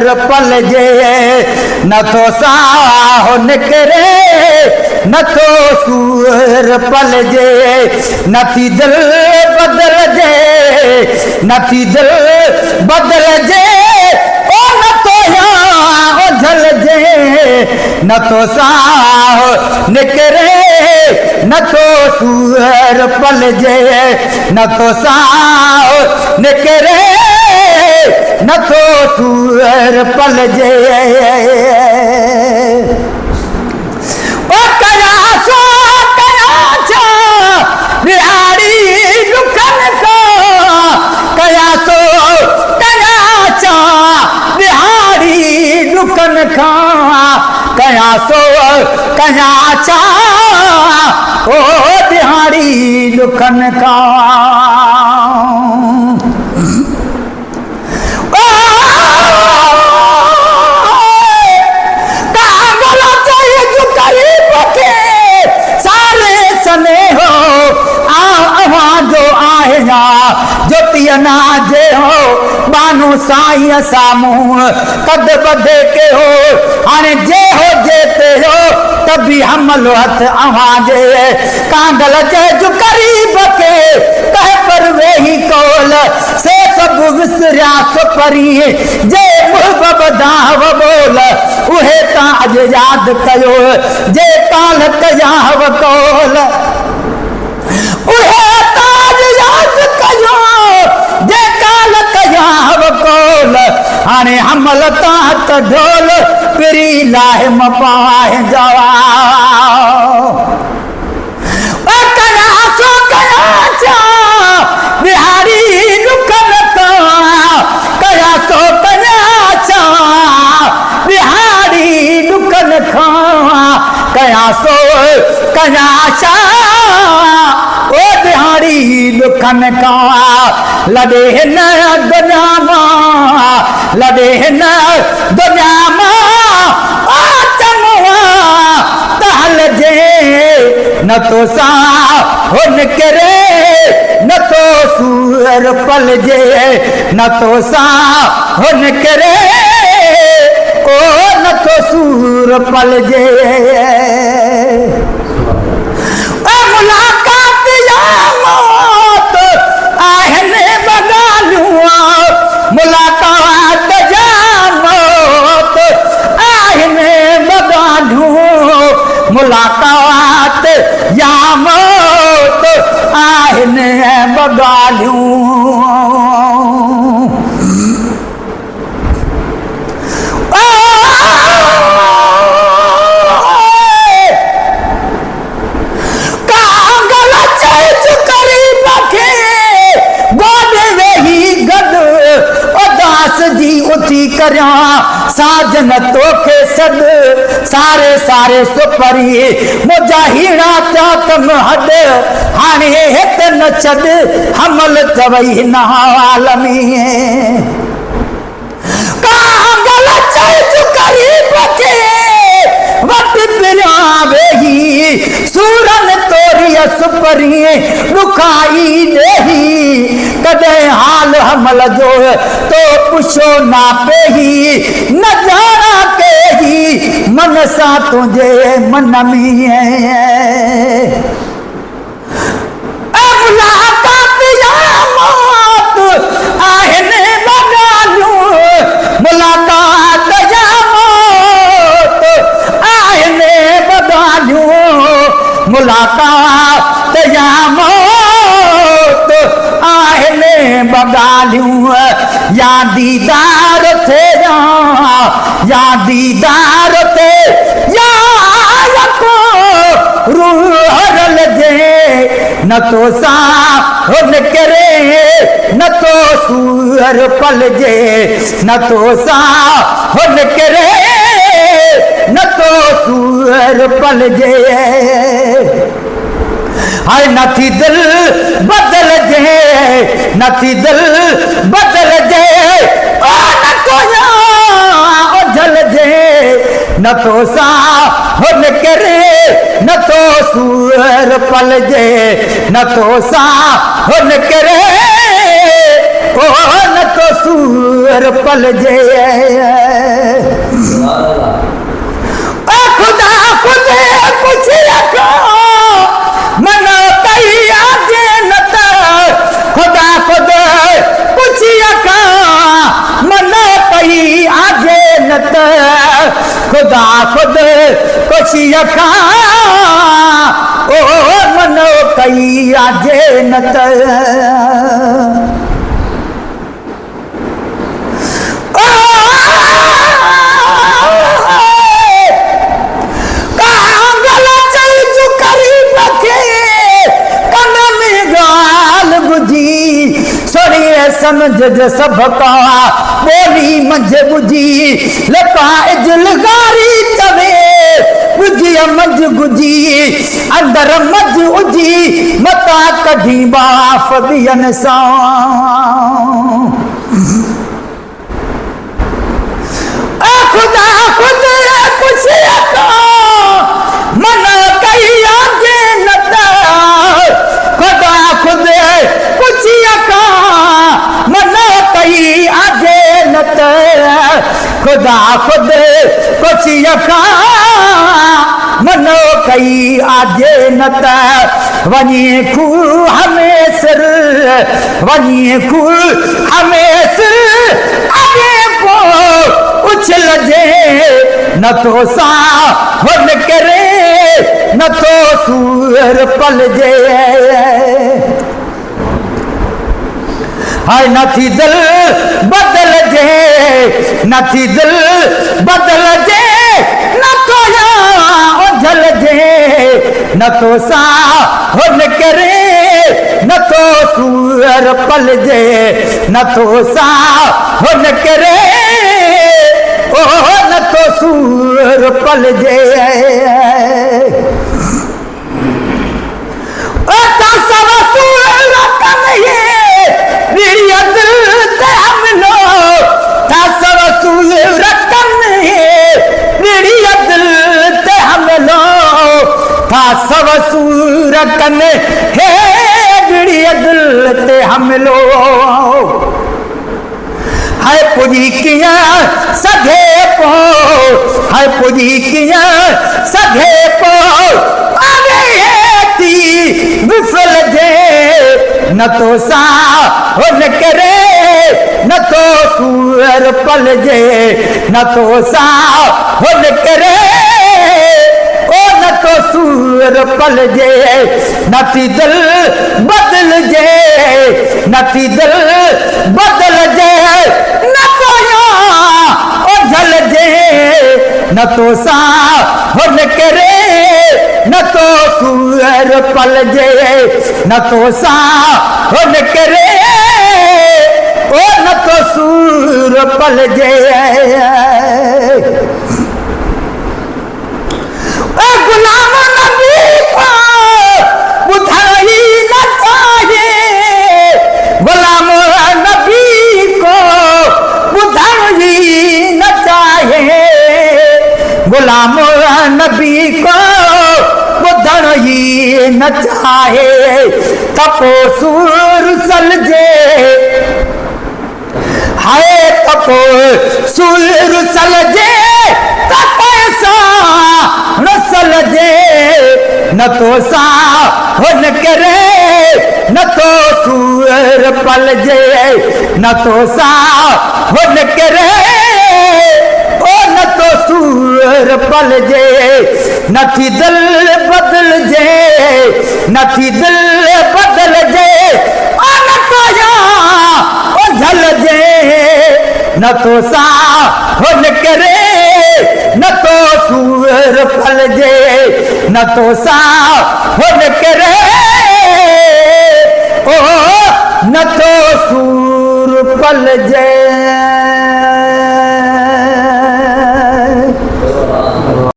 सूअर पलजे न तो साह निकरे न तो सूअर पलजे न थी दिल बदलजे न थी दिल बदलजे ओ न तो यहाँ झलजे न तो साह निकरे न तो सूअर पलजे न तो साह निकरे न तो सूअर पलजे ओ कया सो कया छा बिहारी दुखन का कया सो कया छा बिहारी दुखन का कया सो कया छा ओ बिहारी दुखन का ज्योतियना जे हो बानो साईं सामूं कद बधे के हो हाणे जे हो जेते हो तभी हमलो हथ अवाजे कांगल जे जो करीब के कह पर वेही कोल से सब विसरिया सुपरी जे मुहब दाव बोल उहे ता अज याद कयो जे काल कयाव कोल उहे ता अज याद कयो जे काल कयाव कोल हाणे हमल तात ढोल पिरी लाहे मपाए जवा ओ कया सो कया छा बिहारी दुखन का कया सो कया छा बिहारी दुखन का कया सो कया छा ओ बिहारी दुखन का लड़े न दुनिया लड़े न दुनिया तहल जे न तो सा हो निकरे न तो सूअर पलजे न तो सा हो निकरे ओ न तो सूर पलजे मुलाकात या मौत आहने बगालुआ मुलाकात या मौत आहने बगालू मुलाकात या मौत आहने बगालू करया साजन तोखे सद सारे सारे सुपरी मुजाहिड़ा चातम हद हाणे हित न छद हमल चवई नहालमी कांगल चई करीब के वट पिया वेही सूरन तोरिय सुपरी दुखाई देही कदे हाल हमल जो तो पुछो ना पेही न जाना के ही मन सा तुझे मन में मुलाकात या मौत आहने बगालू मुलाकात या मौत आहने बगालू मुलाकात या मौत आहने बगालू या दीदार थे या दीदार थे या रूह लजे न तो सा हो निकरे न तो सूअर पलजे न तो सा हो निकरे न तो सूअर पलजे हाय न थी दिल बदल जे न थी दिल बदल जे ओ न तो यहाँ झल जे न तो सा हो निकरे न तो सूअर पलजे न तो सा हो निकरे ओ न तो सूर पल जे। खुदा खुद कुछ रखो मन कई आजे न त खुदा खुद कुछ रखो मन कई आजे न त खुदा खुद कुछ रखो ओ मन कई आजे न त। समझ सबका बोली मंझ बुझी लका इजलगारी चवे बुझी मंझ गुजी अंदर मझ उजी मता कढी बाफ बियन सा। खुदा खुद कुछ रखो मन कई आजे न त खुदा खुद कुछ रखो मन कई आजे न त खुदा खुद कुछ रखो मन कई आजे न त। वञे खूह में सिर वञे खूह में सिर आगे पो उछल जे न तो सा हुन करे न तो सूर पल जे। हाय नथी दिल बदल जे नथी दिल बदल जे न तो या उझल जे न तो सा हुन करे न तो सूर पल जे न तो सा हुन करे ओ न तो सूर पल जे। ओ ता सब सूर रकम ये वीडियो दिल ते हमलो ता सब सूर रकम ये वीडियो दिल ते हमलो ता सब सूर रकम है वीडियो दिल ते हमलो। हाय पुजी किया सधे पो हाय पुजी किया सधे पो अरे थी विफल जे न तो सा हुन करे न तो सूर पल जे न तो सा हुन करे ओ न तो सूर पल जे। नथी दिल बदल जे नथी दिल बदल जे न तो या उझल जे न तो सा हुन करे न तो सूर पल जे न तो सा हुन करे ओ न तो सूर पल जे। गुलाम नबी को बुधन ही न चाहिए गुलाम नबी को बुधन ही न चाहिए गुलाम नबी को बुधन ही न चाहे तपो सूर सल जे हाय तपो सूर सल जे नसल जे न तो सा हुन करे न तो सूर पल जे न तो सा हुन करे ओ न तो सूर पल जे। नथी दिल बदल जे नथी दिल बदल जे ओ न तो या उझल जे न तो सा हुन करे न तो सूर पल जे न तो सा हुन करे ओ न तो सूर पल जे।